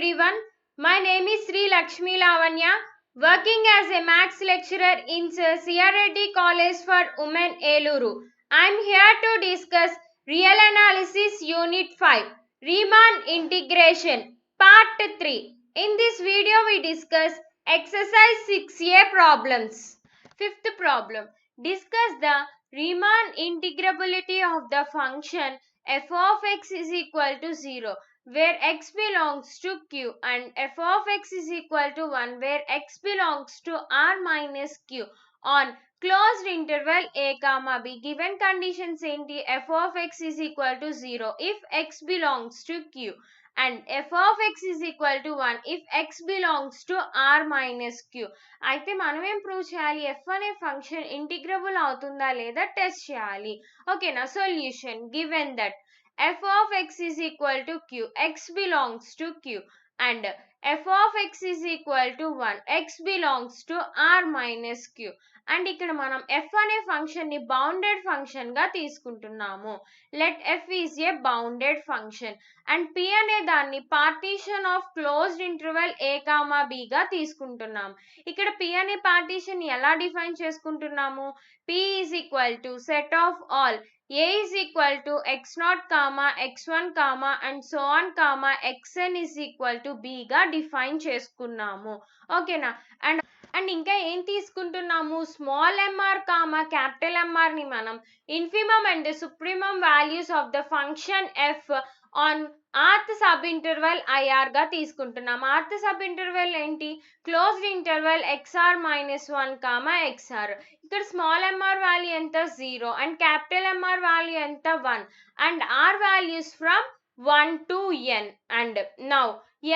everyone. My name is Sri Lakshmi Lavanya, working as a maths lecturer in C.R. Reddy College for Women Eluru. I am here to discuss Real Analysis Unit 5, Riemann Integration, Part 3. In this video, we discuss exercise 6a problems. Fifth problem. Discuss the Riemann integrability of the function f of x is equal to 0 where x belongs to q and f of x is equal to 1 where x belongs to r minus q on closed interval a comma b. Given conditions ఏంటి f of x is equal to 0 if x belongs to q and f of x is equal to 1 if x belongs to r minus q. అయితే మనం ఏం prove చేయాలి, f అనే function integrable అవుతుందా లేదా test చేయాలి. ఓకేనా. Solution given that f of x is equal to q, x belongs to q and f of x is equal to 1, x belongs to r minus q. And ఇక్కడ మనం f అనే function ని bounded function గా తీసుకుంటున్నాము. Let f is a bounded function and p అనే దాన్ని partition of closed interval a comma b గా తీసుకుంటున్నాము. ఇక్కడ p అనే పార్టీషన్ ఎలా డిఫైన్ చేసుకుంటున్నాము, p is equal to set of all a is equal to x0 comma x1 comma and so on comma xn is equal to b గా define చేసుకున్నాము. ఓకేనా. And ఇంకా ఏం తీసుకుంటున్నాము, small m r comma capital m r ని మనం infimum and supremum values of the function f on r th sub interval i r గా తీసుకుంటున్నాం. ఆర్త్ సబ్ ఇంటర్వెల్ ఏంటి, closed interval xr minus 1 comma xr. ఇక్కడ స్మాల్ ఎంఆర్ వాల్యూ ఎంత 0 అండ్ క్యాపిటల్ ఎంఆర్ వాల్యూ ఎంత 1 and r values from 1 to n. And now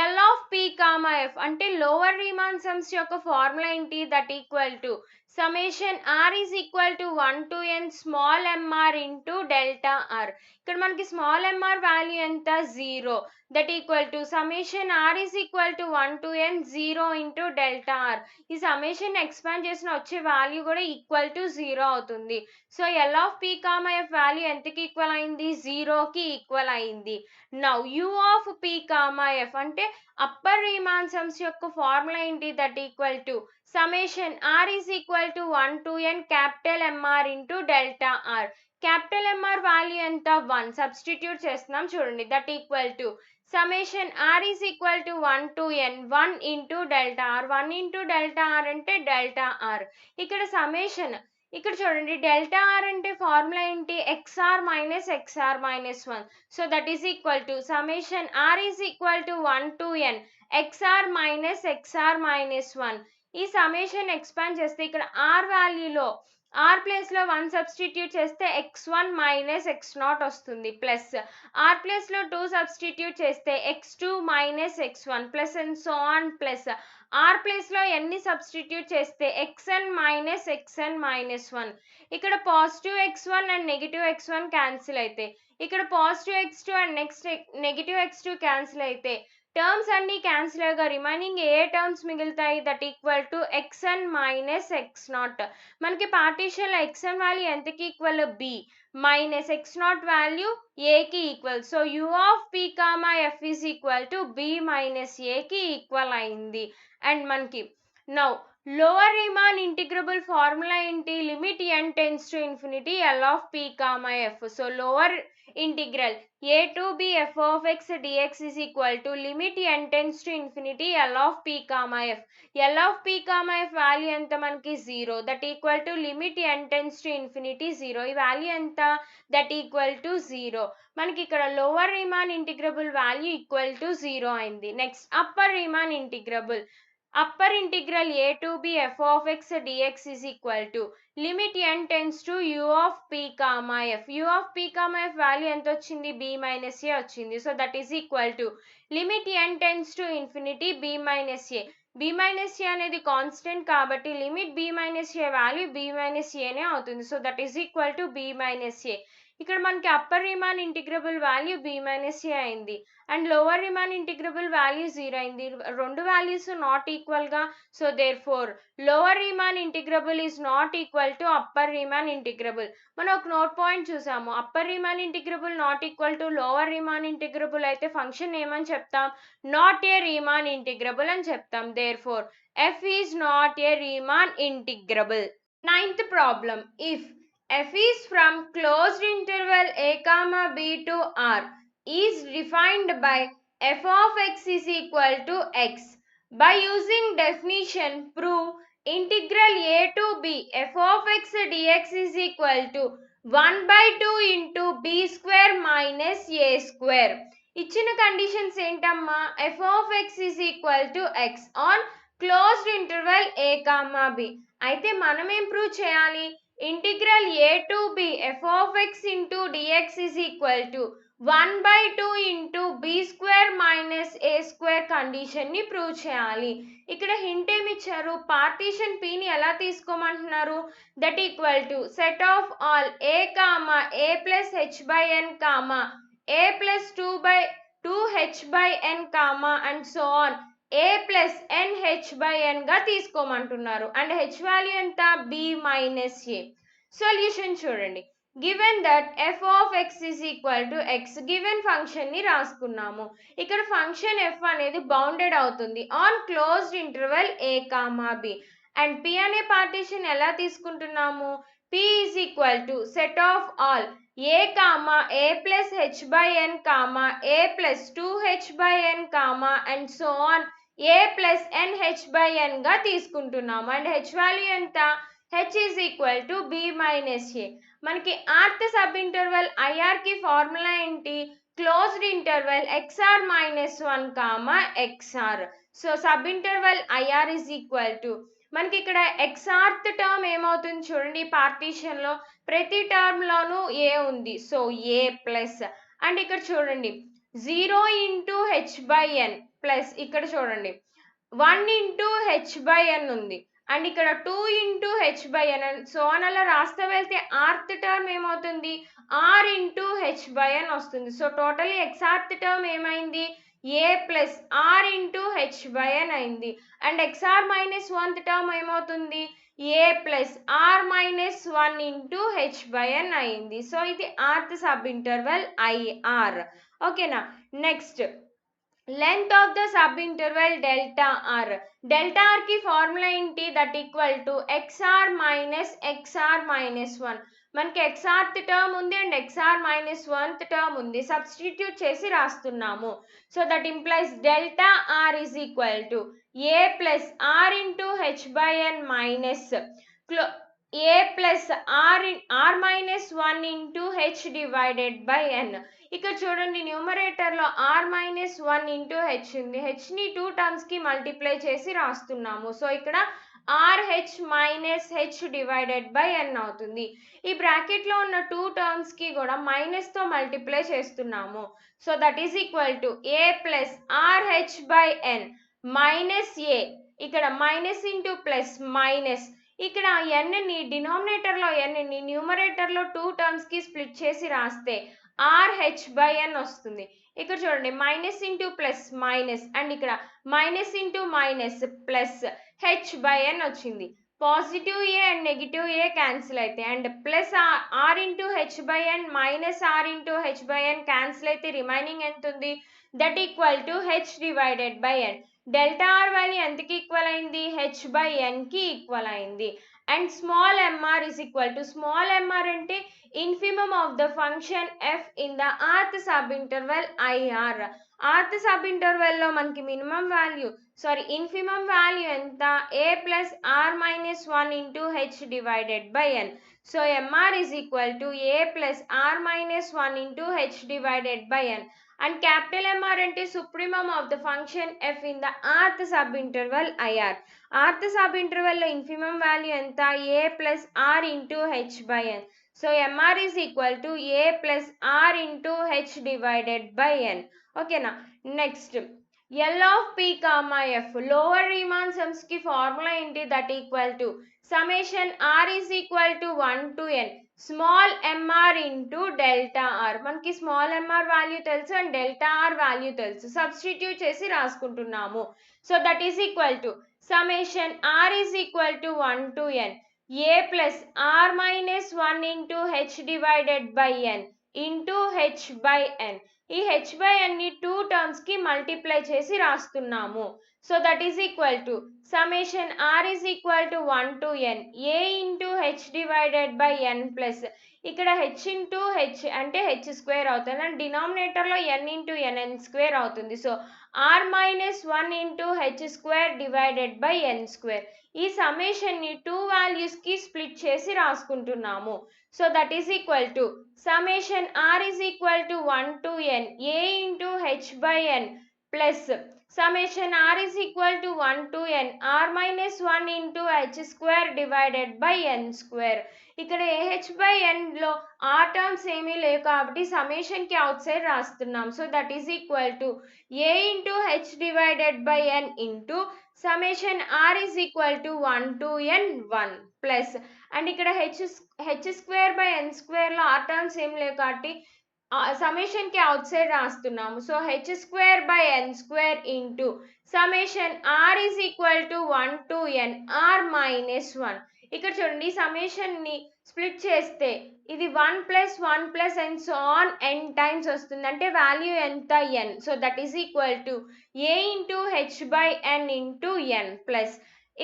L of p comma f అంటే lower Riemann sums యొక్క formula ఏంటి, that equal to summation r is equal to 1 to n small mr into delta r. ఇక్కడ మనకి small mr value ఎంత 0, that equal to summation r is equal to 1 to n 0 into delta r. ఈ summation expand చేసిన వచ్చే value కూడా equal to 0 అవుతుంది. So L of p comma f value ఎంతకి equal అయింది, 0కి ఈక్వల్ అయింది. Now u of p comma f అంటే అప్పర్ రీమాన్ సమ్స్ యొక్క ఫార్ములా ఏంటి, that equal to summation r is equal to 1 to n capital mr into delta r. Capital mr value ఎంత 1, substitute చేస్తున్నాం చూడండి, that equal to summation r is equal to 1 to n 1 into delta r. 1 into delta r అంటే delta r. ఇక్కడ summation ఇక్కడ చూడండి, delta are అంటే formula ఏంటి, xr minus xr minus 1. So that is equal to summation r is equal to 1 to n xr minus xr minus 1. ఈ summation expand చేస్తే ఇక్కడ r వాల్యూలో r place లో 1 substitute చేస్తే x1 మైనస్ x0 వస్తుంది, plus r place లో 2 substitute చేస్తే x2 minus x1 plus and so on plus r place లో ఎన్ని సబ్స్టిట్యూట్ చేస్తే xn మైనస్ xn మైనస్ 1. ఇక్కడ positive x1 and negative x1 cancel అయితే, ఇక్కడ positive x2 and next negative x2 cancel అయితే terms అన్ని క్యాన్సిల్ అయ్యగా రిమైనింగ్ ఏ టర్మ్స్ మిగులుతాయి, that equal to xn minus x0. మనకి పార్టీషన్ లో xn వాల్యూ ఎంతకి equal, b minus x0 value a కి equal. So u of p comma f is equal to b minus a కి equal అయింది. And మనకి now lower Riemann integrable formula ఏంటి, limit n tends to infinity L of p comma f. So lower integral a to b f of x dx is equal to limit n tends to infinity L of p comma f. L of p comma f value ఎంత మనకి 0, that equal to limit n tends to infinity 0. ఈ value ఎంత, that equal to 0. మనకి ఇక్కడ lower Riemann integrable value equal to 0 అయింది. Next upper Riemann integrable, upper integral a to b f of x dx is equal to limit n tends to u of p comma f. u of p comma f value ఎంత వచ్చింది, b minus a వచ్చింది. So that is equal to limit n tends to infinity b minus a. b minus a అనేది constant కాబట్టి limit b minus a value b minus a నే అవుతుంది. So that is equal to b minus a. ఇక్కడ మనకి upper Riemann integrable value b minus a అయింది and lower Riemann integrable value 0 అయింది. రెండు values not equal గా, so therefore lower Riemann integrable is not equal to upper Riemann integrable. మనం ఒక note point చూసాము, upper Riemann integrable not equal to lower Riemann integrable అయితే function ఏమని చెప్తాం, not a Riemann integrable అని చెప్తాం. Therefore f is not a Riemann integrable. Ninth problem, if f is from closed interval a comma b to r is defined by f of x is equal to x. By using definition, prove integral a to b f of x dx is equal to 1 by 2 into b square minus a square. ఇచ్చిన conditions ఏంటమ్మా, f of x is equal to x on closed interval a comma b. అయితే మనం ఏం prove చేయాలి, integral a to b f of x into dx is equal to 1 by 2 into b square minus a square condition ని prove చేయాలి. ఇక్కడ hint ఏమి ఇచ్చారు, partition p ని ఎలా తీసుకోమంటున్నారు, that equal to set of all a comma a plus h by n comma a plus 2h by n comma and so on a plus nh by n గా తీసుకోమంటున్నారు and h value ఎంత, b minus a. Solution చూడండి, given that f of x is equal to x, given function ని రాసుకున్నాము. ఇక్కడ function f అనేది bounded అవుతుంది on closed interval a comma b and p అనే partition ఎలా తీసుకుంటున్నాము, p is equal to set of all a comma a plus h by n comma a plus 2h by n comma and so on a plus nh by n గా తీసుకుంటున్నాము and h value ఎంత, h is equal to b minus a. మనకి ఆర్త్ sub interval IR కి formula ఏంటి, closed interval xr minus 1 comma xr. So sub interval IR is equal to, మనకి ఇక్కడ xrth term ఏమవుతుంది చూడండి, పార్టీషన్ లో ప్రతి టర్మ్ లోనూ a ఉంది, సో a ప్లస్ అండ్ ఇక్కడ చూడండి 0 into h by n plus ఇక్కడ చూడండి 1 ఇంటూ h బై n ఉంది అండ్ ఇక్కడ 2 into h by n and so అలా రాస్తే వెళ్తే ఆర్త్ టర్మ్ ఏమవుతుంది, r into h by n వస్తుంది. సో టోటలీ ఎక్సార్త్ టర్మ్ ఏమైంది, a plus r into h by n అయింది and xr minus 1th term ఏమవుతుంది, a plus r minus 1 into h by n అయింది. So ఇది ఆర్త్ సబ్ ఇంటర్వెల్ IR. ఓకేనా, next length of the sub interval delta r. Delta r కి formula ఏంటి, that equal to xr minus xr minus 1. మనకి xrth term ఉంది and xr minus 1th term ఉంది, substitute చేసి రాస్తున్నాము. So that implies delta r is equal to a plus r into h by n minus a plus r minus 1 into h divided by n. ఇక్కడ చూడండి numerator లో r minus 1 into h ఉంది, h ని 2 terms కి multiply చేసి రాస్తున్నాము. So ఇక్కడ rh minus h divided by n అవుతుంది. ఈ బ్రాకెట్ లో ఉన్న 2 టర్మ్స్ కి కూడా మైనస్ తో మల్టిప్లై చేస్తున్నాము. So that is equal to a plus rh by n minus a, ఇక్కడ మైనస్ ఇంటూ ప్లస్ మైనస్, ఇక్కడ n ని డినామినేటర్ లో n ని న్యూమరేటర్ లో 2 టర్మ్స్ కి స్ప్లిట్ చేసి రాస్తే rh బై n వస్తుంది. ఇక్కడ చూడండి minus into plus minus and ఇక్కడ minus into minus plus h by n వచ్చింది. Positive a and negative a cancel అయితే and plus r into h by n minus r into h by n cancel అయితే remaining ఎంత ఉంది, that equal to h divided by n. Delta r value ఎంతకి equal అయింది, h by n కి equal అయింది and small mr is equal to, small mr అంటే infimum of the function f in the rth subinterval IR. rth subinterval లో మనకి minimum value infimum value ఎంత, a plus r minus 1 into h divided by n. So mr is equal to a plus r minus 1 into h divided by n and capital MR అంటే supremum of the function f in the rth subinterval IR. rth subinterval లో infimum value ఎంత, a plus r into h by n. So MR is equal to a plus r into h divided by n. ఓకేనా, next L of p comma f, lower Riemann sums కి formula ఏంటి, that equal to summation r is equal to 1 to n small m r into delta r. మనకి small m r value తెలుసు and delta r value తెలుసు, substitute చేసి రాసుకుంటున్నాము. So that is equal to summation r is equal to 1 to n a plus r minus 1 into h divided by n into H by ఎన్. ఈ H by ఎన్ ని two terms కి multiply చేసి రాస్తున్నాము. So that is equal to summation r is equal to 1 to n a into h divided by n plus ఇక్కడ h into h అంటే h square అవుతుంది and denominator లో n into n square అవుతుంది. So r minus 1 into h square divided by n square. ఈ summation ని two values కి split చేసి రాసుకుంటున్నాము. So that is equal to summation r is equal to 1 to n a into h by n plus summation r is equal to 1 to n r minus 1 into h square divided by n square. ఇక్కడ ah by n లో r terms ఏమీ లేవు కాబట్టి summation కి outside రాస్తున్నాం. So that is equal to a into h divided by n into summation r is equal to 1 to n 1 plus and ఇక్కడ h square by n square లో r terms ఏం లేవు కాబట్టి summation కి outside రాస్తున్నాము. So h square by n square into summation r is equal to 1 to n r minus 1. ఇక్కడ చూడండి సమ్మేషన్ ని స్ప్లిట్ చేస్తే ఇది 1 plus 1 plus and so on n times వస్తుంది అంటే వాల్యూ ఎంత n. So that is equal to a into H by n into n plus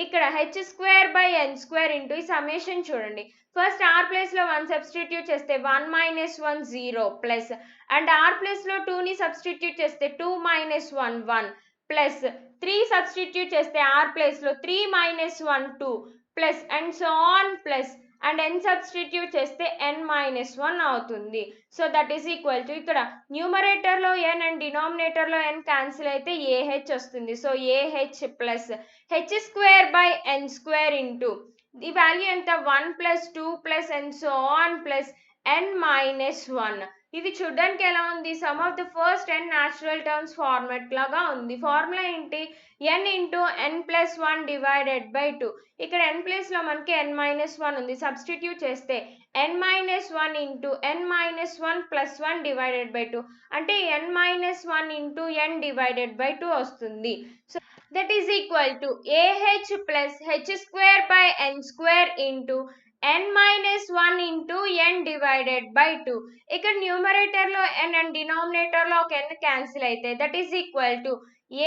ఇక్కడ h square by n square into ఈ సమ్మేషన్ చూడండి ఫస్ట్ ఆర్ ప్లేస్ లో 1 substitute చేస్తే 1 minus 1 0 plus and r place లో 2 ని substitute చేస్తే 2 minus 1 1 plus 3 substitute చేస్తే r place లో 3 minus 1 2 plus and so on plus and n substitute చేస్తే n మైనస్ 1 అవుతుంది. So that is equal to ఇక్కడ న్యూమరేటర్ లో n అండ్ డినామినేటర్ లో n క్యాన్సిల్ అయితే ah వస్తుంది. So ah plus H square by n square into ఈ value ఎంత 1 plus 2 plus and so on plus n minus 1. ఇది చూడడానికి ఎలా ఉంది some of the first n natural terms format లాగా ఉంది. ఫార్ములా ఏంటి n into n plus 1 divided by 2. ఇక్కడ n ప్లేస్ లో మనకి n మైనస్ 1 ఉంది, సబ్స్టిట్యూట్ చేస్తే n minus 1 into n minus 1 plus 1 divided by 2 అంటే n minus 1 into n divided by 2 వస్తుంది. So that is equal to ah plus h square by n square into n minus 1 into n divided by 2. ఇక్కడ numerator లో n and denominator లో ఒక n cancel అయితే that is equal to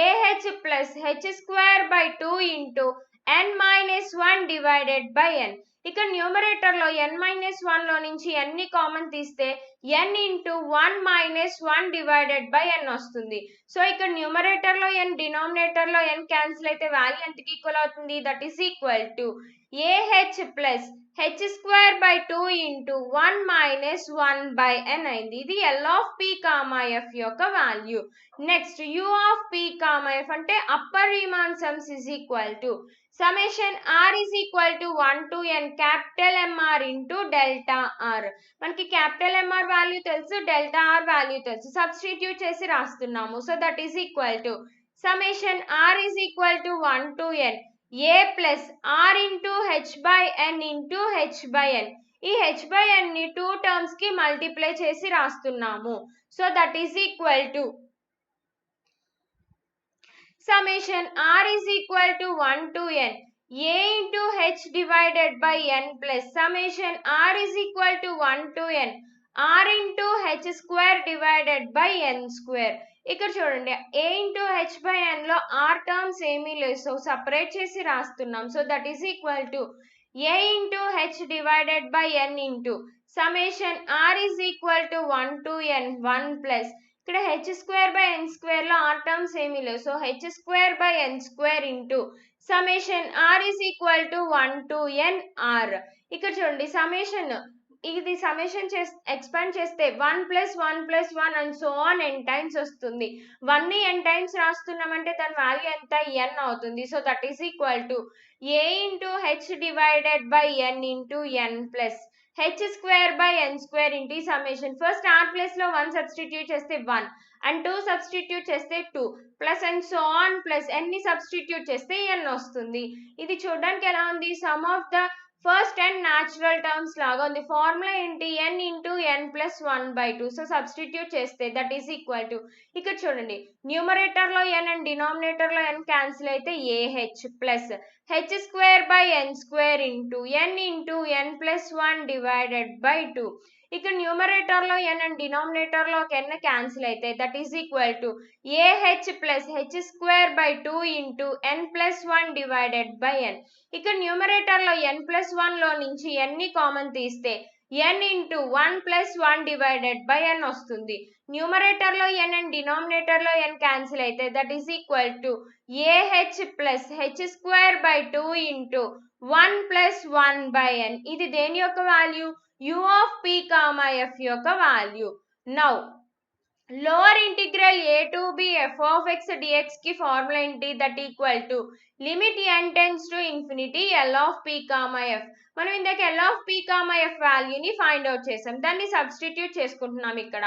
ah plus h square by 2 into n minus 1 divided by n. ఇక్కడ numerator లో n minus 1 లో నుంచి n ని కామన్ తీస్తే n into 1 minus 1 divided by n వస్తుంది. సో ఇక్కడ న్యూమరేటర్ లో n డినామినేటర్ లో n క్యాన్సిల్ అయితే వాల్యూ ఎంతకి ఈక్వల్ అవుతుంది that is equal to ah plus h square by 2 into 1 minus 1 by n అయింది. ఇది l of p comma f యొక్క value. Next u of p comma f అంటే upper Riemann sums is equal to summation r is equal to 1 to n capital mr into delta r. మనకి capital mr value తెలుసు, delta r value తెలుసు, substitute చేసి రాస్తున్నాము. So that is equal to summation r is equal to 1 to n a plus r into h by n into h by n. ఈ h by n ని two terms కి multiply చేసి రాస్తున్నాము. So that is equal to summation r is equal to 1 to n a into h divided by n plus summation r is equal to 1 to n r into h square divided by n square. ఇక్కడ చూడండి a into h by n లో r terms ఏమీ లేవు, so separate చేసి రాస్తున్నాం. So that is equal to a into h divided by n into summation r is equal to 1 to n 1 plus ఇక్కడ h square by n square లో r terms ఏమీ లేవు, so h square by n square into summation r is equal to 1 to n r. ఇక్కడ చూడండి summation ఇది summation expand చేస్తే 1 plus 1 plus 1 and so on n times వస్తుంది. 1 ని n times రాస్తున్నామంటే దాని వాల్యూ ఎంత n అవుతుంది. So that is equal to a into h divided by n into n plus h square by n square into summation first r place లో 1 substitute చేస్తే 1 and 2 substitute చేస్తే 2 plus and so on plus n ని substitute చేస్తే n వస్తుంది. ఇది చూడడానికి ఎలా ఉంది some of the first n natural terms లాగా ఉంది. ఫార్ములా ఏంటి? n into n plus 1/2. So substitute చేస్తే దట్ ఈస్ ఈక్వల్ టు, ఇక్కడ చూడండి, న్యూమరేటర్లో n అండ్ డినామినేటర్లో n క్యాన్సిల్ అయితే ah plus h² into n plus 1 divided by 2. ఇక్కడ న్యూమరేటర్లో n అండ్ డినామినేటర్లో n క్యాన్సిల్ అయితే that is equal to ah plus h² into n plus 1 divided by n. ఇక్కడ న్యూమరేటర్లో n plus 1 లో నుంచి n ని common తీస్తే n into 1 plus 1 divided by n వస్తుంది. న్యూమరేటర్లో n అండ్ డినామినేటర్లో n క్యాన్సిల్ అయితే that is equal to ah plus h² into 1 plus 1 by n. ఇది దేని యొక్క value? u of p comma f యొక్క value. Now lower integral a to b f of x dx కి formula ఏంటి? That equal to limit n tends to infinity l of p comma f. మనం ఇందాక l of p comma f వాల్యూని find out చేసాం, దాన్ని substitute చేసుకుంటున్నాం ఇక్కడ.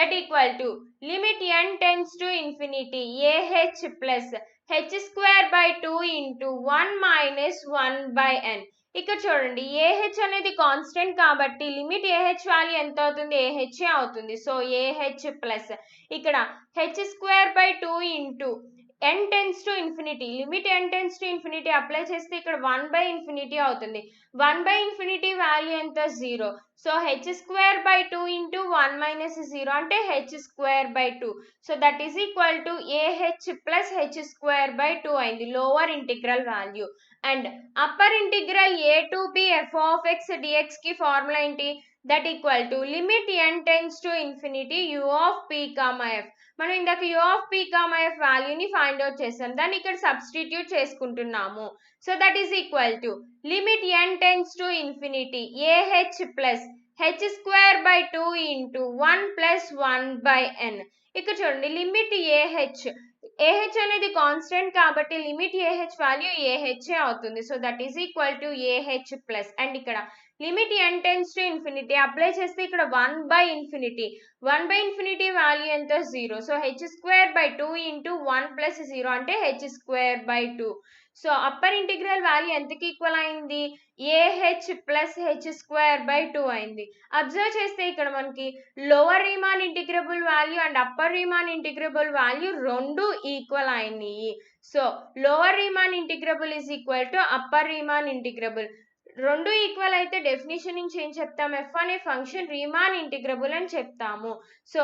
That equal to limit n tends to infinity ah plus h² into 1 minus 1 by n. ఇక్కడ చూడండి, ah అనేది కాన్స్టెంట్ కాబట్టి లిమిట్ ah వాల్యూ ఎంత అవుతుంది? ah అవుతుంది. సో ah ప్లస్ ఇక్కడ h² into n tends to infinity, limit n tends to infinity apply చేస్తే ఇక్కడ 1/∞ అవుతుంది. 1/∞ వాల్యూ ఎంత? 0. సో h² ఇంటూ 1 మైనస్ 0 అంటే h². So that is equal to ah plus h² అయింది lower integral value. And upper integral a to b f of x dx కి formula ఏంటి? That equal to limit n tends to infinity u of p comma f. మనం ఇందాక u of p comma f వాల్యూని find out చేసాం, దాన్ని ఇక్కడ substitute చేసుకుంటున్నాము. So that is equal to limit n tends to infinity ah plus h² into 1 plus 1 by n. ఇక్కడ చూడండి, limit ah అనేది కాన్స్టెంట్ కాబట్టి లిమిట్ ah వాల్యూ ah అవుతుంది. So that is equal to ah plus, and ఇక్కడ limit n tends to infinity apply చేస్తే ఇక్కడ 1/∞ value ఎంత? 0. So h² into 1 plus 0 అంటే h². So upper integral value ఎంతకి equal అయింది? ah ప్లస్ h² అయింది. Observe చేస్తే ఇక్కడ మనకి lower Riemann integrable value and upper Riemann integrable value రెండు ఈక్వల్ అయినాయి. So lower Riemann integrable is equal to upper Riemann integrable. రెండు ఈక్వల్ అయితే డెఫినేషన్ నుంచి ఏం చెప్తాం? f అనే ఫంక్షన్ రీమాన్ ఇంటిగ్రబుల్ అని చెప్తాము. సో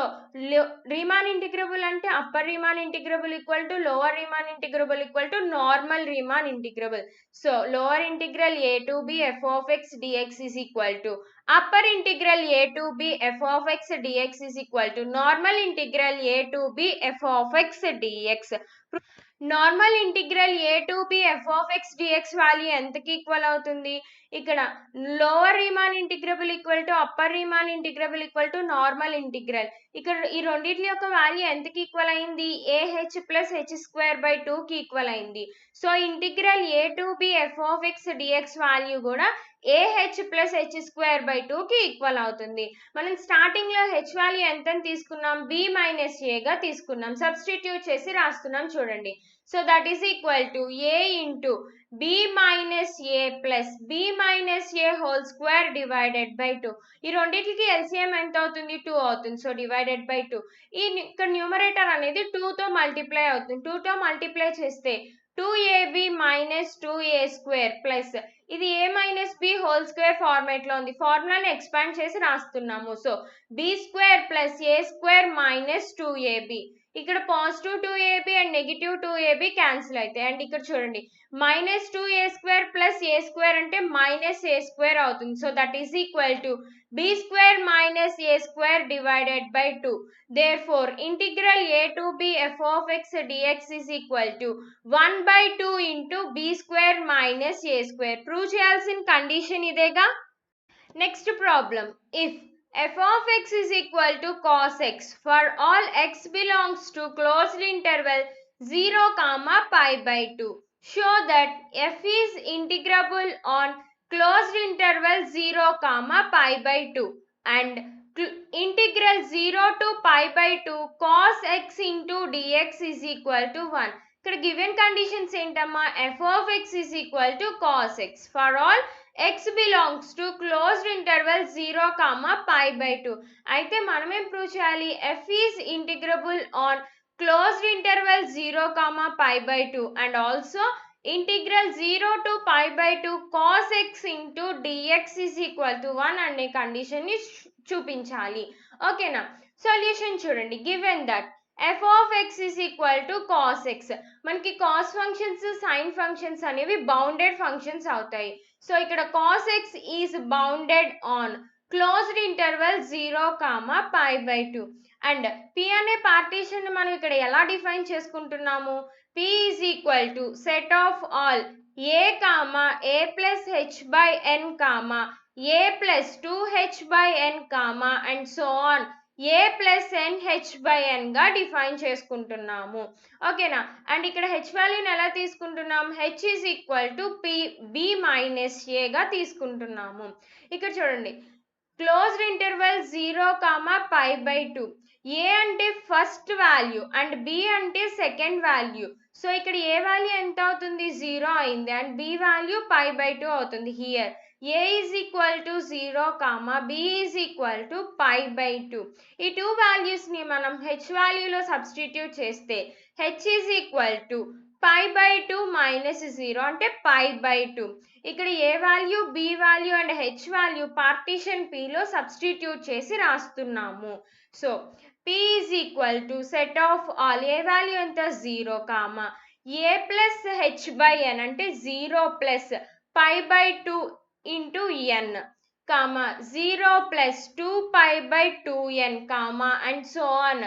రీమాన్ ఇంటిగ్రబుల్ అంటే upper Riemann integrable equal to lower Riemann integrable equal to normal Riemann integrable. So lower integral a to b f of x dx is equal to upper integral a to b f of x dx is equal to normal integral a to b f of x dx. Normal integral a to b f of x dx value ఎంతకి equal అవుతుంది? ఇక్కడ lower Riemann integrable equal to upper Riemann integrable equal to normal integral. ఇక్కడ ఈ రెండింటి యొక్క value ఎంతకి equal అయింది? ah plus h² కి ఈక్వల్ అయింది. So integral a to b f of x dx value కూడా ah ప్లస్ h² కి ఈక్వల్ అవుతుంది. మనం స్టార్టింగ్ లో h వాల్యూ ఎంత తీసుకున్నాం? b మైనస్ a గా తీసుకున్నాం. సబ్స్టిట్యూట్ చేసి రాస్తున్నాం చూడండి. So that is equal to a into b minus a plus b minus a whole square divided by 2. ఈ రెండింటికి ఎల్సిఎం ఎంత అవుతుంది? 2 అవుతుంది. So divided by 2. ఇక్కడ న్యూమరేటర్ అనేది 2 తో మల్టిప్లై అవుతుంది. 2 తో మల్టిప్లై చేస్తే 2ab మైనస్ 2a² ప్లస్ ఇది a minus b whole square format లో ఉంది. ఫార్ములాని ఎక్స్పాండ్ చేసి రాస్తున్నాము. So b² plus a² minus 2ab. ఇక్కడ positive 2ab and negative 2ab cancel అవుతాయి. అండ్ ఇక్కడ చూడండి, మైనస్ 2a² ప్లస్ a² అంటే మైనస్ a² అవుతుంది. So that is equal to b² minus a² divided by 2. therefore integral a to b f of x dx is equal to 1/2 into b² minus a². Prove చేయాల్సిన condition ఇదేగా. Next problem, if f of x is equal to cos x for all x belongs to closed interval 0, pi/2. Show that f is integrable on closed interval 0, pi/2 and integral 0 to pi/2 cos x into dx is equal to 1. ఇక్కడ given conditions ఏంటమ్మా? f of x is equal to cos x for all x belongs to closed interval 0, pi by 2. అయితే మనం ఏం prove చేయాలి? f is integrable on closed interval 0, pi by 2 and also integral 0 to pi by 2 cos x into dx is equal to 1 అనే condition ని చూపించాలి. ఓకేనా? Solution చూడండి. Given that f of x is equal to cos x. మనకి cos functions sign functions అనేవి bounded functions అవుతాయి. So ఇక్కడ cos x is bounded on closed interval 0, pi by 2 and p అనే పార్టీషన్ మనం ఇక్కడ ఎలా డిఫైన్ చేసుకుంటున్నాము? p is equal to set of all a, a plus h by n, a plus 2h by n, and so on a plus n h by n గా define చేసుకుంటున్నాము. ఓకేనా? And ఇక్కడ h వాల్యూని ఎలా తీసుకుంటున్నాం? h is equal to b minus a గా తీసుకుంటున్నాము. ఇక్కడ చూడండి, closed interval 0, pi by 2. a అంటే ఫస్ట్ వాల్యూ అండ్ b అంటే సెకండ్ వాల్యూ. సో ఇక్కడ a వాల్యూ ఎంత అవుతుంది? 0 అయింది and b value pi by 2 అవుతుంది. Here a is equal to 0, b is equal to pi by 2. ఈ టూ వాల్యూస్ ని మనం h వాల్యూలో సబ్స్టిట్యూట్ చేస్తే h is equal to pi by 2 minus 0 అంటే pi by 2. ఇక్కడ a value, b value and h value partition p లో substitute చేసి రాస్తున్నాము. So p is equal to set of all a value ఎంత? 0, a plus h by n అంటే 0 plus pi by 2 into n, 0 plus 2 pi by 2n, and so on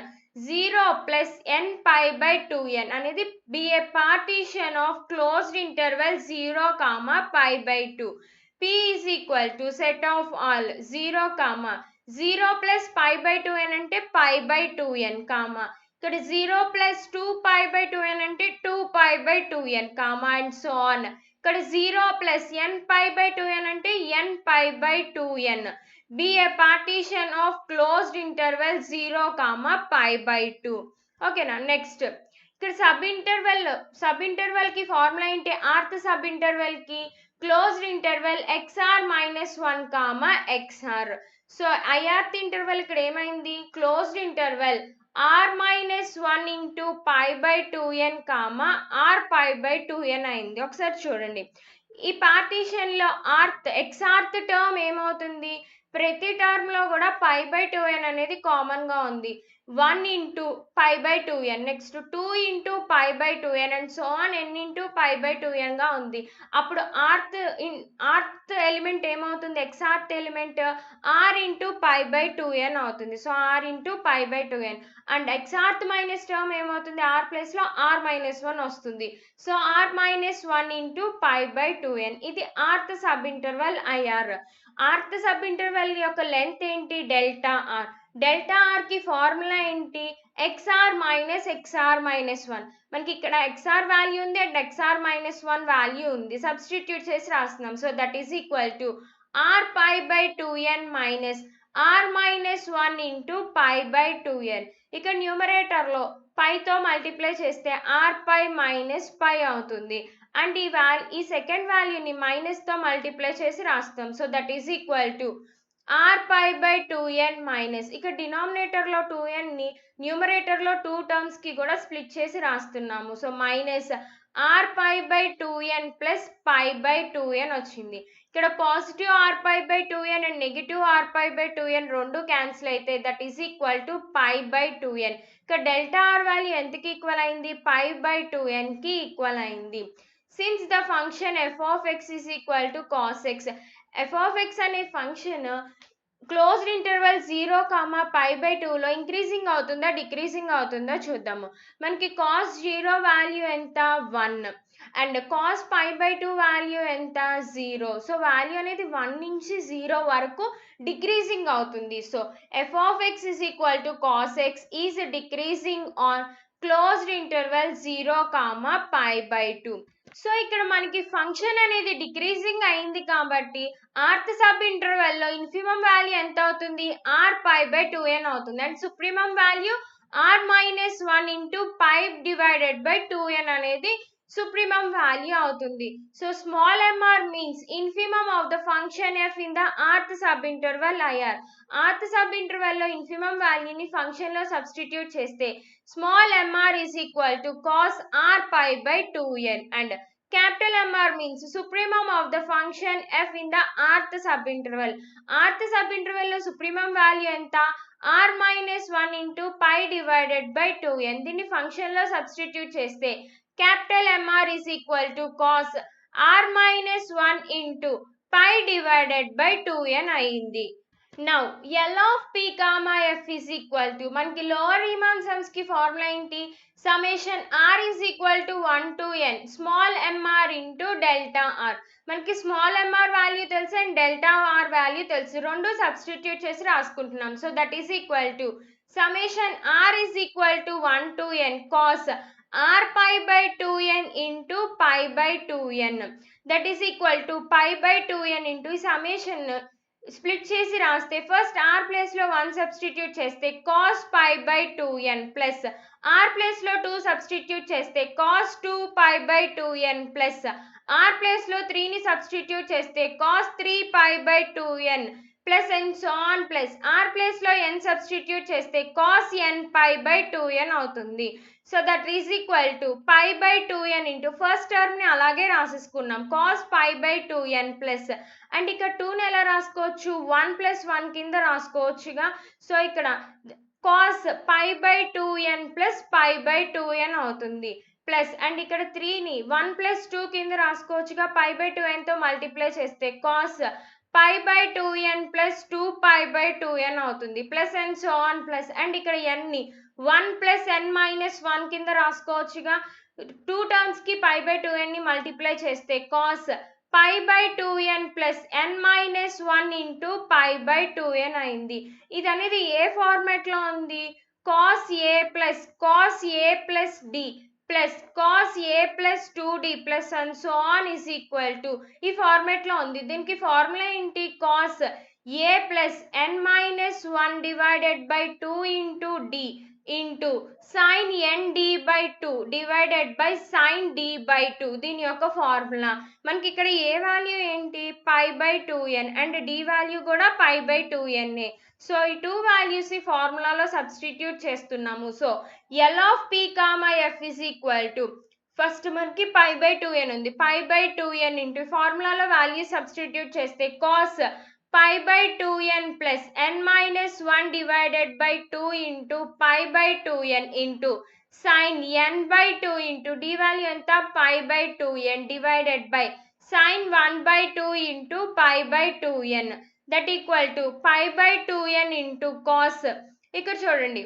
0 plus n pi by 2n అనేది be a partition of closed interval 0, pi by 2. p is equal to set of all 0, 0 plus pi by 2n అంటే pi by 2n, ఇక్కడ 0 plus 2 pi by 2n అంటే 2 pi by 2n, and so on ఇక్కడ 0 plus n pi by 2n అంటే n pi by 2n. be a partition of closed interval 0, pi by 2. ఓకేనా? Next ఇక్కడ sub interval కి formula ఏంటి? R th sub interval కి closed interval xr minus 1, xr. So i r th interval ఇక్కడ ఏమైంది? Closed interval r minus 1 into pi by 2n, r pi by 2n అయింది. ఒకసారి చూడండి, ఈ పార్టీషన్ లో xrth టర్మ్ ఏమవుతుంది? ప్రతి టర్మ్ లో కూడా pi by 2n అనేది కామన్ గా ఉంది. 1 into pi by 2n, next 2 into pi by 2n and so on n into pi by 2n గా ఉంది. అప్పుడు rth ఎలిమెంట్ ఏమవుతుంది? xrth element r into pi by 2n అవుతుంది. So r into pi by 2n and xrth minus term ఏమవుతుంది? r place లో r minus 1 వస్తుంది. So r minus 1 into pi by 2n. ఇది rth sub interval IR. rth sub interval యొక్క length ఏంటి? Delta r. Delta r కి formula ఏంటి? xr minus xr minus 1. మనకి ఇక్కడ xr వాల్యూ ఉంది అండ్ xr minus 1 వాల్యూ ఉంది. సబ్స్టిట్యూట్ చేసి రాస్తున్నాం. So that is equal to r pi by 2n minus r minus 1 into pi by 2n. ఇక్కడ numerator లో పై తో మల్టిప్లై చేస్తే r pi minus pi అవుతుంది అండ్ ఈ సెకండ్ వాల్యూని మైనస్ తో మల్టిప్లై చేసి రాస్తాం. So that is equal to r pi by 2n minus, ఇక్కడ డినామినేటర్ లో 2n ని న్యూమరేటర్ లో 2 టర్మ్స్ కి కూడా స్ప్లిట్ చేసి రాస్తున్నాము. So minus r pi by 2n plus pi by 2n వచ్చింది. ఇక్కడ positive r pi by 2n and negative r pi by 2n రెండు క్యాన్సిల్ అయితే that is equal to pi by 2n. ఇక్కడ delta r value ఎంతకి equal అయింది? pi by 2n కి equal అయింది. Since the function f of x is equal to cos x, f of x అనే function closed interval 0, pi by 2 లో increasing అవుతుందా decreasing అవుతుందా చూద్దాము. మనకి cos 0 వాల్యూ ఎంత? 1 and cos pi by 2 value ఎంత? 0. సో వాల్యూ అనేది 1 నుంచి 0 వరకు డిక్రీజింగ్ అవుతుంది. So f of x is equal to cos x is decreasing on closed interval 0, pi by 2. So ఇక్కడ మనకి ఫంక్షన్ అనేది డిక్రీజింగ్ అయింది కాబట్టి rth సబ్ ఇంటర్వెల్ లో ఇన్ఫిమమ్ వాల్యూ ఎంత అవుతుంది? r pi by 2n అవుతుంది and supremum value r minus 1 into pi divided by 2n అనేది సుప్రీమం వాల్యూ అవుతుంది. So small m r means infimum of the function f in the r th sub interval i r. R th sub interval లో infimum వాల్యూని function లో substitute చేస్తే small m r is equal to cos r pi by 2n and capital MR means supremum of the function f in the rth subinterval. Rth subinterval లో supremum value ఎంత r minus 1 into pi divided by 2n. దీన్ని function లో substitute చేస్తే capital MR is equal to cos r minus 1 into pi divided by 2n అయింది. Now L of p comma f is equal to మనకి lower Riemann sums కి formula ఏంటి summation r is equal to 1 to n small mr into delta r. మనకి small mr value తెలుసు and delta r value తెలుసు, రెండు substitute చేసి రాసుకుంటున్నాం. So that is equal to summation r is equal to 1 to n cos r pi by 2n into pi by 2n that is equal to pi by 2n into ఈ summation split చేసి రాస్తే first r place లో 1 substitute చేస్తే cos pi by 2n plus r place లో 2 substitute చేస్తే cos 2 pi by 2n plus r place లో 3 ని substitute చేస్తే cos 3 pi by 2n plus and so on plus r place లో n substitute చేస్తే cos n pi by 2n అవుతుంది. So that is equal to pi by 2n into first term ని అలాగే రాసేసుకున్నాం cos pi by 2n plus and ఇక్కడ 2ని ఎలా రాసుకోవచ్చు 1 plus 1 కింద రాసుకోవచ్చుగా. సో ఇక్కడ cos pi by 2n plus pi by 2n అవుతుంది ప్లస్ అండ్ ఇక్కడ 3ని 1 ప్లస్ 2 కింద రాసుకోవచ్చుగా pi by 2n తో మల్టిప్లై చేస్తే cos pi by 2n plus 2 pi by 2n అవుతుంది plus and so on plus and ఇక్కడ n ని 1 plus n minus 1 కింద రాసుకోవచ్చుగా. 2 terms కి pi by 2n ని మల్టిప్లై చేస్తే cos pi by 2n plus n minus 1 into pi by 2n అయింది. ఇది అనేది ఏ ఫార్మాట్ లో ఉంది cos a plus d plus cos a plus 2d plus and so on is equal to ఈ format లో ఉంది. దీనికి ఫార్ములా ఏంటి cos a plus n minus 1 divided by 2 into d into sin nd by 2 divided by sin d by 2 దీని యొక్క formula. మనకి ఇక్కడ ఏ value ఏంటి pi by 2n and d value కూడా pi by 2n. సో ఈ 2 values ఈ ఫార్ములాలో substitute చేస్తున్నాము. So L of p comma f is equal to first మనకి pi by 2n ఉంది pi by 2n ఇంటూ ఫార్ములాలో వాల్యూ సబ్స్టిట్యూట్ చేస్తే cos pi by 2n plus n minus 1 divided by 2 into pi by 2n into sin n by 2 into d value anta pi by 2n divided by sin 1 by 2 into pi by 2n that equal to pi by 2n into cos. ఇక్కడ చూడండి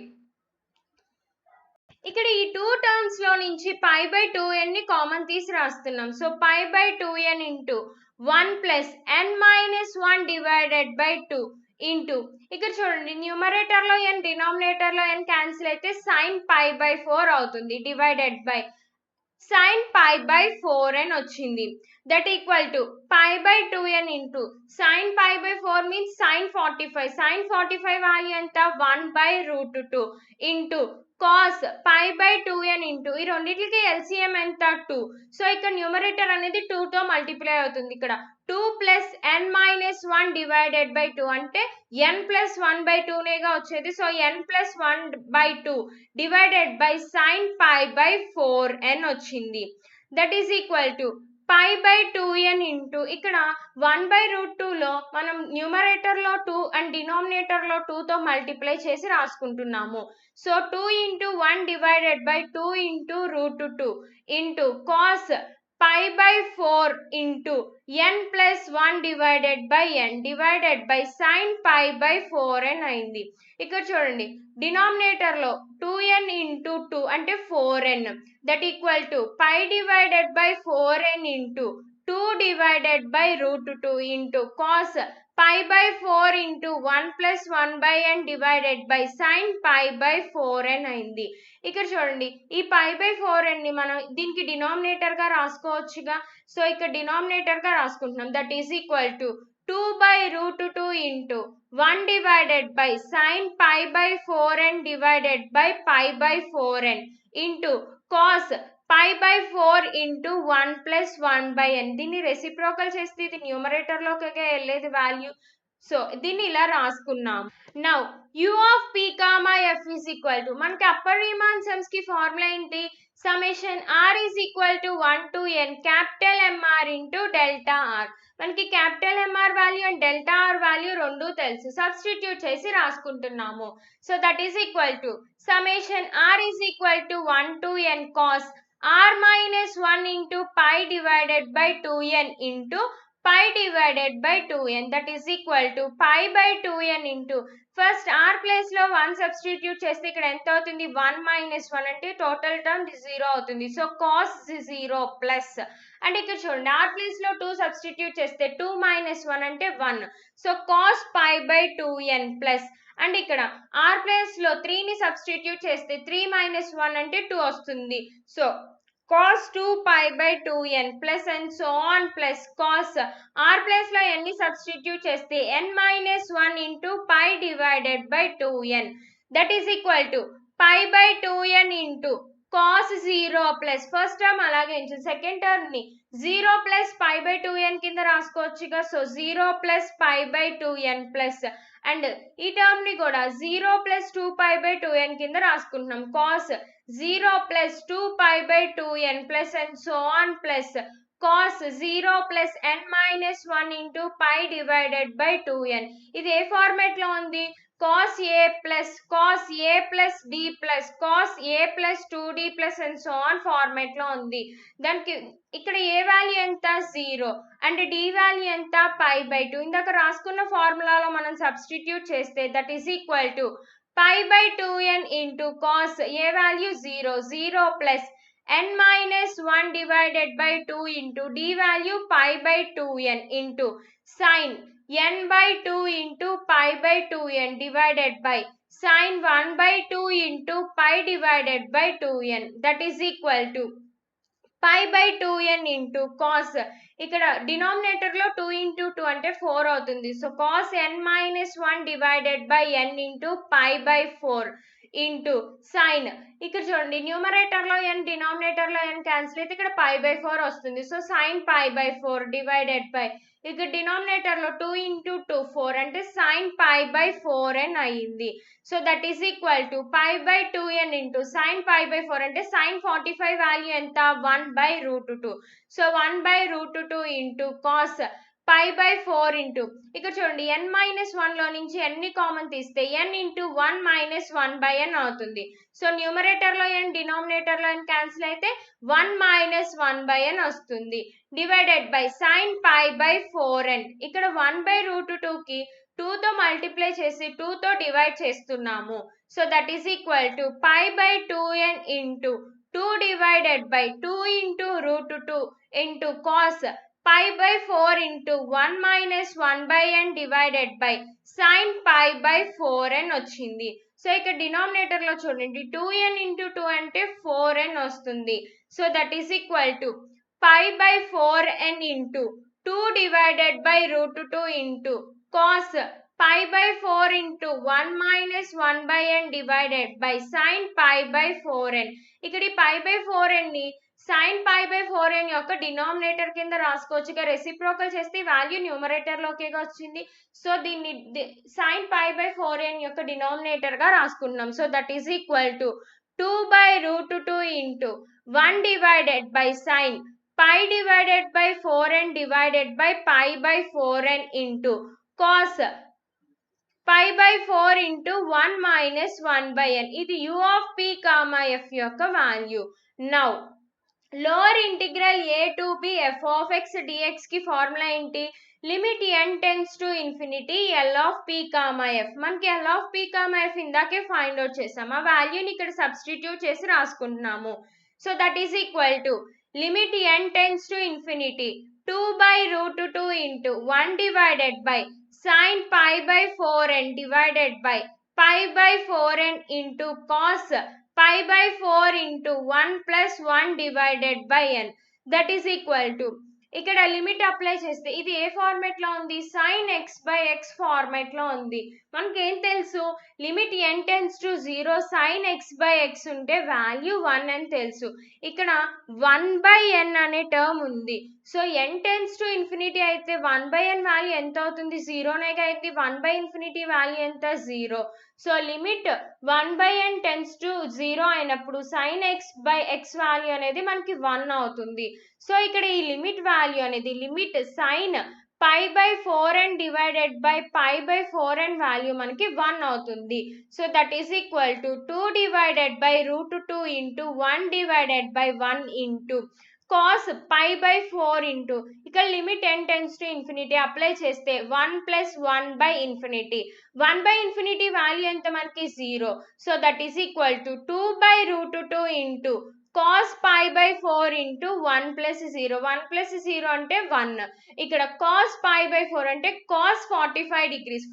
ఇక్కడ ఈ 2 terms లో నుంచి pi by 2n ని common తీసి రాస్తున్నాం. So pi by 2n into 1 plus n minus 1 divided by 2 into ఇక్కడ చూడండి న్యూమరేటర్ లో n డినామినేటర్ లో n క్యాన్సిల్ అయితే sin pi by 4 అవుతుంది divided by sin pi by 4n వచ్చింది. That equal to pi by 2n into sin pi by 4 means sin 45. sin 45 value ఎంత 1 by root 2 into cos pi by 2n into ఈ రెండిటికి LCM ఎంత 2. So ఇక్కడ numerator అనేది 2 తో multiply అవుతుంది. ఇక్కడ 2 plus n minus 1 divided by 2 అంటే n ప్లస్ 1 బై 2 నేగా వచ్చేది. So n plus 1 by 2 divided by sin pi by 4n వచ్చింది. That is equal to pi by 2n into ఇక్కడ 1 by root 2 లో మనం న్యూమరేటర్ లో 2 అండ్ డినామినేటర్ లో 2 తో multiply చేసి రాసుకుంటున్నాము. So 2 into 1 divided by 2 into root 2 into cos pi by 4 into n plus 1 divided by n divided by sin pi by 4n అయింది. ఇక్కడ చూడండి డినామినేటర్ లో 2n ఇంటూ 2 అంటే 4n that equal to pi divided by 4n into 2 divided by root 2 into cos pi by 4 into 1 plus 1 by n divided by sin pi by 4n అయింది. ఇక్కడ చూడండి ఈ pi by 4n ని మనం దీనికి denominator గా రాసుకోవచ్చుగా. So ఇక్కడ denominator గా రాసుకుంటున్నాం. That is equal to 2 by root 2 into 1 divided by sin pi by 4n divided by pi by 4n into cos π/4 into 1 plus 1/n. దీన్ని రెసిప్రోకల్ చేస్తే ఇది న్యూమరేటర్లోకి వెళ్ళేది వాల్యూ. సో దీన్ని ఇలా రాసుకున్నాం. Now u of p comma f is equal to, మనకి upper Riemann sums కి formula ఏంటి, summation r is equal to 1 to n capital mr into delta r. మనకి capital mr value and delta r value రెండు తెలుసు, substitute చేసి రాసుకుంటున్నాము. So that is equal to summation r is equal to 1 to n cos r minus 1 into pi divided by 2n into pi divided by 2n, that is equal to pi by 2n into, first r place లో 1 substitute చేస్తే ఇక్కడ ఎంత అవుతుంది, 1 minus 1 అంటే total term 0 అవుతుంది. So cos 0 plus, అంటే ఇక్కడ చూడండి r place లో 2 substitute చేస్తే 2 minus 1 అంటే 1, so cos pi by 2n plus, and ఇక్కడ r ప్లేస్ లో 3 ని సబ్స్టిట్యూట్ చేస్తే 3 minus 1 అంటే 2 వస్తుంది. So cos 2 pi by 2n plus and so on plus cos r place లో n ని సబ్స్టిట్యూట్ చేస్తే n minus 1 into pi divided by 2n, that is equal to pi by 2n into cos 0 plus, first term అలాగే ఉంచు, second term ని 0 plus pi by 2n కింద రాసుకోవచ్చుగా. So 0 plus pi by 2n plus, and ఈ term ని కూడా 0 plus 2 pi by 2n కింద రాసుకుంటున్నాం. cos 0 plus 2 pi by 2n plus and so on plus cos 0 plus n minus 1 into pi divided by 2n. ఇది ఏ format లో ఉంది, cos a plus d plus cos a plus 2d plus and so on format లో ఉంది. దానికి ఇక్కడ ఏ value ఎంత, 0, and d value ఎంత, pi by 2. ఇందాక రాసుకున్న ఫార్ములాలో మనం సబ్స్టిట్యూట్ చేస్తే that is equal to pi by 2n into cos a value 0 plus n minus 1 divided by 2 into d value pi by 2n into sin n by 2 into pi by 2n divided by sin 1 by 2 into pi divided by 2n, that is equal to pi by 2n into cos, ఇక్కడ denominator లో 2 into 2 అంటే 4 అవుతుంది. So cos n minus 1 divided by n into pi by 4 into sin, ఇక్కడ చూడండి numerator లో n denominator లో n cancel అయితే ఇక్కడ pi by 4 వస్తుంది. So sin pi by 4 divided by, ఇక్కడ డినామినేటర్ లో 2 into 2 4 అంటే sin pi by 4n అయ్యింది. So that is equal to pi by 2n into sin pi by 4 అంటే sin 45 వాల్యూ ఎంత, 1 by root 2. So 1 by root 2 into cos pi by 4 into, ఇక్కడ చూడండి n minus 1 లో నుంచి n ని common తీస్తే n into 1 minus 1 by n అవుతుంది. So numerator లో n డినామినేటర్ లో n క్యాన్సిల్ అయితే 1 minus 1 by n వస్తుంది, divided by sin pi by 4n, ఇక్కడ 1 by root 2 కి 2 తో మల్టిప్లై చేసి 2 తో డివైడ్ చేస్తున్నాము. So that is equal to pi by 2n into 2 divided by 2 into root 2 into cos pi by 4 into 1 minus 1 by n divided by sin pi by 4n వచ్చింది. So ఇక్కడ denominator లో చూడండి 2n into 2 అంటే 4n వస్తుంది. So that is equal to pi by 4n into 2 divided by root 2 into cos pi by 4 into 1 minus 1 by n divided by sin pi by 4n. ఇక్కడ ఈ pi by 4n ని sin pi by 4n యొక్క denominator కింద రాసుకోవచ్చుగా, reciprocal చేస్తే value numerator లోకే వచ్చింది. So దీన్ని sin pi by 4n యొక్క డినామినేటర్ గా రాసుకున్నాం. So that is equal to 2 by root 2 into 1 divided by sin pi divided by 4n divided by pi by 4n into cos pi by 4 into 1 minus 1 by n. ఇది u of p comma f యొక్క value. Now lower integral a to b f of x dx కి formula ఏంటి, limit n tends to infinity l of p comma f. మనకి l of p comma f ఇందాకే find out చేసాం, ఆ వాల్యూని ఇక్కడ substitute చేసి రాసుకుంటున్నాము. So that is equal to limit n tends to infinity 2 by root 2 into 1 divided by sin pi by 4n divided by pi by 4n into cos pi by 4 into 1 plus 1 divided by n, that is equal to ఇక్కడ limit apply చేస్తే ఇది ఏ format లో ఉంది, sin x by x format లో ఉంది. మనకి ఏం తెలుసు, limit n tends to 0 sin x by x ఉంటే వాల్యూ 1 అని తెలుసు. ఇక్కడ 1/n అనే టర్మ్ ఉంది. So n tends to infinity అయితే 1/n వాల్యూ ఎంత అవుతుంది, 0నే అయితే 1/∞ వాల్యూ ఎంత, 0. So limit 1/n tends to 0 అయినప్పుడు sin x by x value అనేది మనకి 1 అవుతుంది. సో ఇక్కడ ఈ లిమిట్ వాల్యూ అనేది limit sin π/4n divided by π/4n value మనకి 1 అవుతుంది. So that is equal to 2 divided by √2 into 1 divided by 1 into cos π/4 into ఇక్కడ limit n tends to infinity apply చేస్తే 1 ప్లస్ 1/∞ 1/∞ వాల్యూ ఎంత మనకి 0. So that is equal to 2/√2 into cos π/4 into 1 plus 0. 1 plus 0 అంటే 1. ఇక్కడ cos π/4 అంటే cos 45 degrees.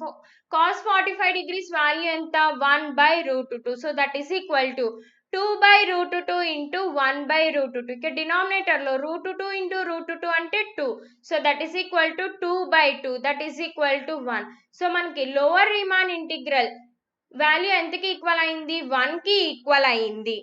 cos 45 degrees value ఎంత, 1/√2. So that is equal to 2/√2 into 1/√2. ఇక్కడ denominator లో √2 into √2 అంటే 2. So that is equal to 2/2. That is equal to 1. So మనకి lower Riemann integral value ఎంతకి equal అయింది, 1 కి ఈక్వల్ అయింది.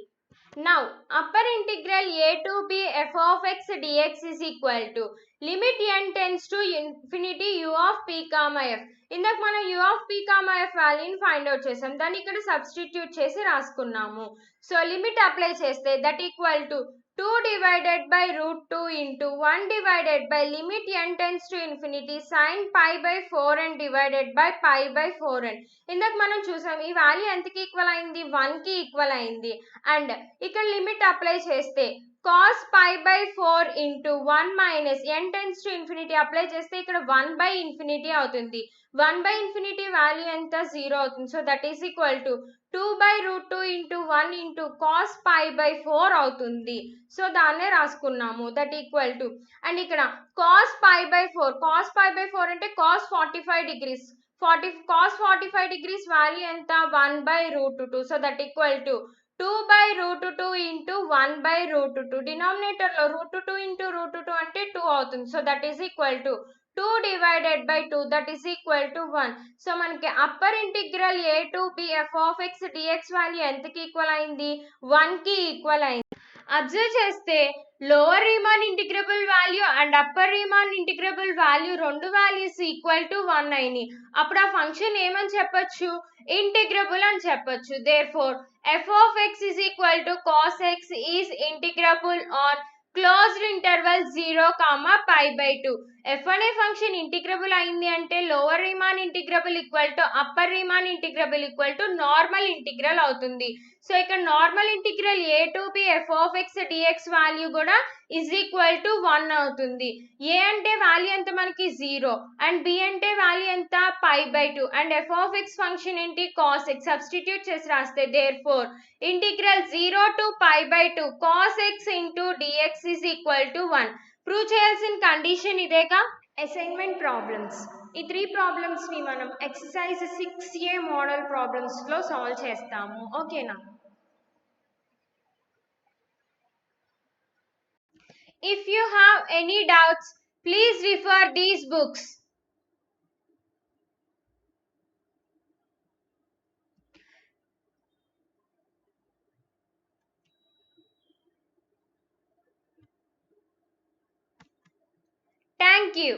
Now upper integral a to b f of x dx is equal to limit n tends to infinity u of p comma f. ఇందాక మనం u of p comma f వాల్యూని find out చేసాం, దాన్ని ఇక్కడ substitute చేసి రాసుకున్నాము. So limit apply చేస్తే that equal to 2 divided by √2 into 1 divided by limit n tends to infinity sin π/4n divided by π/4n. ఇందాక మనం చూసాం ఈ వాల్యూ ఎంతకి ఈక్వల్ అయింది, 1 కి ఈక్వల్ అయింది. అండ్ ఇక్కడ లిమిట్ అప్లై చేస్తే cos π/4 into 1 minus n tends to infinity apply చేస్తే ఇక్కడ 1/∞ అవుతుంది. 1/∞ వాల్యూ ఎంత, 0 అవుతుంది. So that is equal to 2/√2 into 1 into cos π/4 అవుతుంది. సో దాన్నే రాసుకున్నాము, దట్ ఈక్వల్ టు అండ్ ఇక్కడ cos π/4 అంటే cos 45 degrees. cos 45 degrees value ఎంత, 1/√2. So that equal to 2/√2 into 1/√2. Denominator లో √2 ఇంటూ √2 అంటే 2 అవుతుంది. So that is equal to 2 divided by 2 that is equal to 1. So మనకి upper integral a to b f of x dx value ఎంతకి equal అయింది, 1 కి equal అయింది. Observe చేస్తే lower Riemann integrable value and upper Riemann integrable value రెండు values equal to 1 అయినాయి. అప్పుడు ఆ ఫంక్షన్ ఏమని చెప్పొచ్చు, ఇంటిగ్రబుల్ అని చెప్పొచ్చు. Therefore f of x is equal to cos x is integrable on closed interval 0, π/2. f అనే ఫంక్షన్ ఇంటిగ్రబుల్ అయింది అంటే lower Riemann integrable equal to upper Riemann integrable equal to normal integral అవుతుంది. So ఇక్కడ normal integral a to b f of x dx value కూడా is equal to 1 అవుతుంది. a అంటే value ఎంత మనకి 0 అండ్ b అంటే వాల్యూ ఎంత, π/2 and f of x function ఏంటి, cos x. సబ్స్టిట్యూట్ చేసి రాస్తే దేర్ఫోర్ ఇంటిగ్రల్ 0 టు π/2 cos x into dx is equal to 1. Prove చేయాల్సిన కండిషన్ ఇదేగా. అసైన్మెంట్ ప్రాబ్లమ్స్, ఈ 3 ప్రాబ్లమ్స్ ని మనం ఎక్సర్సైజ్ 6a మోడల్ ప్రాబ్లమ్స్ లో సాల్వ్ చేస్తాము. ఓకేనా. If you have any doubts, please refer these books. Thank you.